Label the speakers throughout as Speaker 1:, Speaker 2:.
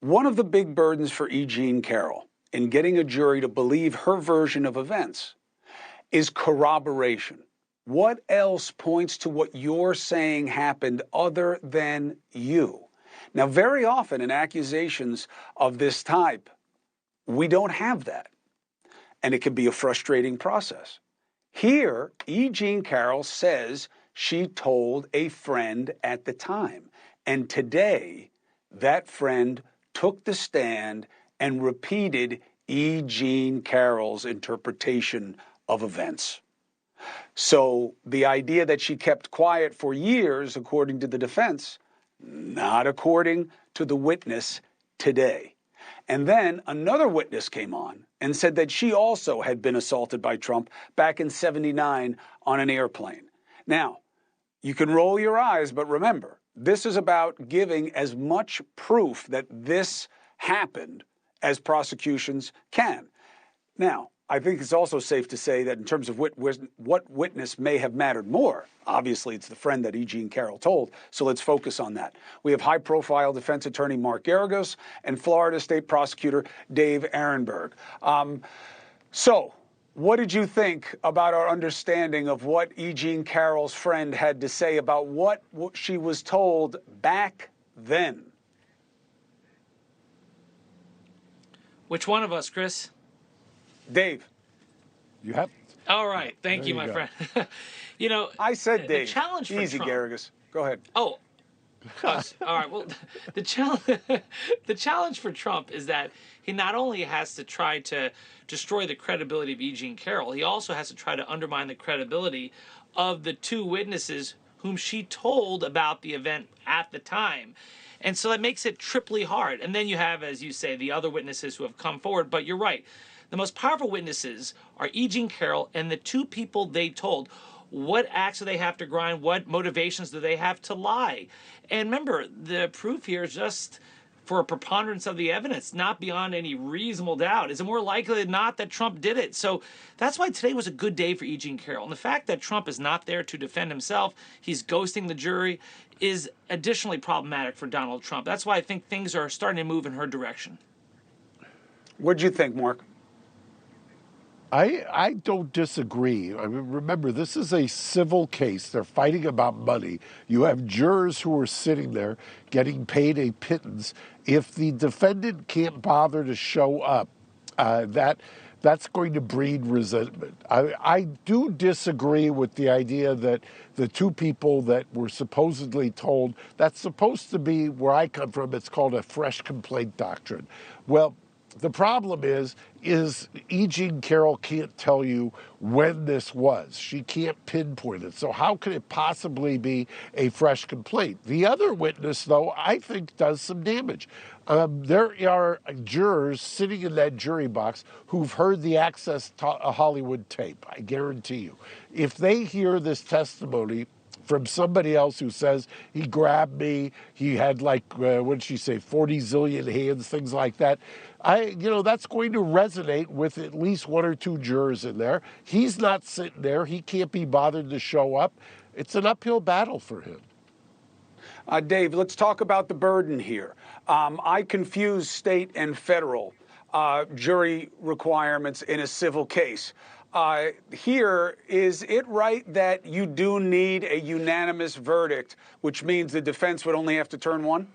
Speaker 1: One of the big burdens for E. Jean Carroll in getting a jury to believe her version of events is corroboration. What else points to what you're saying happened other than you? Now, very often in accusations of this type, we don't have that, and it can be a frustrating process. Here, E. Jean Carroll says she told a friend at the time, and today that friend took the stand and repeated E. Jean Carroll's interpretation of events. So the idea that she kept quiet for years, according to the defense, not according to the witness today. And then another witness came on and said that she also had been assaulted by Trump back in '79 on an airplane. Now, you can roll your eyes, but remember, this is about giving as much proof that this happened as prosecutions can. Now, I think it's also safe to say that in terms of what witness may have mattered more, obviously it's the friend that E. Jean Carroll told, so let's focus on that. We have high-profile defense attorney Mark Geragos and Florida State Prosecutor Dave Aronberg. So, what did you think about our understanding of what E. Jean Carroll's friend had to say about what she was told back then?
Speaker 2: Which one of us, Chris?
Speaker 1: Dave.
Speaker 3: You have.
Speaker 2: All right. Thank you, my friend. You know,
Speaker 1: I said Dave.
Speaker 2: The challenge for
Speaker 1: Easy,
Speaker 2: Trump.
Speaker 1: Geragos. Go ahead.
Speaker 2: Oh. All right. Well, the challenge for Trump is that he not only has to try to destroy the credibility of E. Jean Carroll, he also has to try to undermine the credibility of the two witnesses whom she told about the event at the time. And so that makes it triply hard. And then you have, as you say, the other witnesses who have come forward. But you're right. The most powerful witnesses are E. Jean Carroll and the two people they told. What acts do they have to grind? What motivations do they have to lie? And remember, the proof here is just for a preponderance of the evidence, not beyond any reasonable doubt. Is it more likely than not that Trump did it? So that's why today was a good day for E. Jean Carroll. And the fact that Trump is not there to defend himself, he's ghosting the jury, is additionally problematic for Donald Trump. That's why I think things are starting to move in her direction.
Speaker 1: What'd you think, Mark?
Speaker 3: I don't disagree. I mean, remember, this is a civil case. They're fighting about money. You have jurors who are sitting there getting paid a pittance. If the defendant can't bother to show up, that's going to breed resentment. I do disagree with the idea that the two people that were supposedly told, that's supposed to be, where I come from, it's called a fresh complaint doctrine. Well, the problem is E. Jean Carroll can't tell you when this was. She can't pinpoint it. So how could it possibly be a fresh complaint? The other witness, though, I think does some damage. There are jurors sitting in that jury box who've heard the Access to Hollywood tape, I guarantee you. If they hear this testimony from somebody else who says he grabbed me, he had like, what did she say, 40 zillion hands, things like that. That's going to resonate with at least one or two jurors in there. He's not sitting there. He can't be bothered to show up. It's an uphill battle for him.
Speaker 1: Dave, let's talk about the burden here. I confuse state and federal jury requirements in a civil case. Here, is it right that you do need a unanimous verdict, which means the defense would only have to turn one?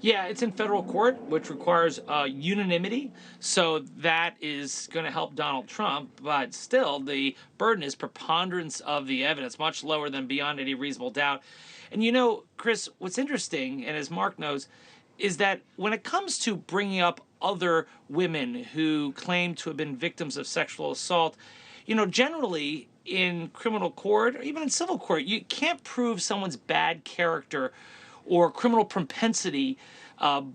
Speaker 2: Yeah, it's in federal court, which requires unanimity. So that is going to help Donald Trump. But still, the burden is preponderance of the evidence, much lower than beyond any reasonable doubt. And you know, Chris, what's interesting, and as Mark knows, is that when it comes to bringing up other women who claim to have been victims of sexual assault, you know, generally in criminal court or even in civil court, you can't prove someone's bad character or criminal propensity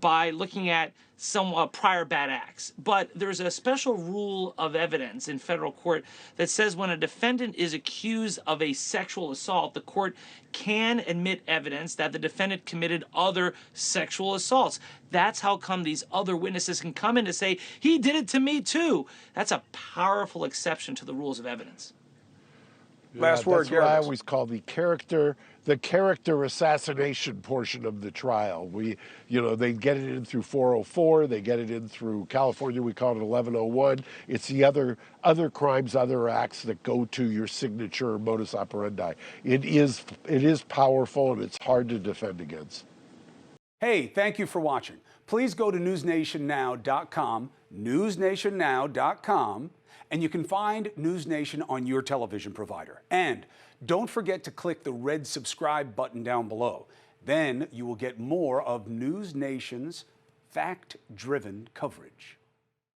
Speaker 2: by looking at some prior bad acts. But there's a special rule of evidence in federal court that says when a defendant is accused of a sexual assault, the court can admit evidence that the defendant committed other sexual assaults. That's how come these other witnesses can come in to say, he did it to me too. That's a powerful exception to the rules of evidence.
Speaker 1: Last word,
Speaker 3: That's what I
Speaker 1: Geragos.
Speaker 3: always call the character assassination portion of the trial. They get it in through 404, they get it in through California, we call it 1101. It's the other crimes, other acts that go to your signature modus operandi. It is powerful and it's hard to defend against.
Speaker 1: Hey, thank you for watching. Please go to newsnationnow.com, newsnationnow.com, and you can find NewsNation on your television provider. And don't forget to click the red subscribe button down below. Then you will get more of NewsNation's fact-driven coverage.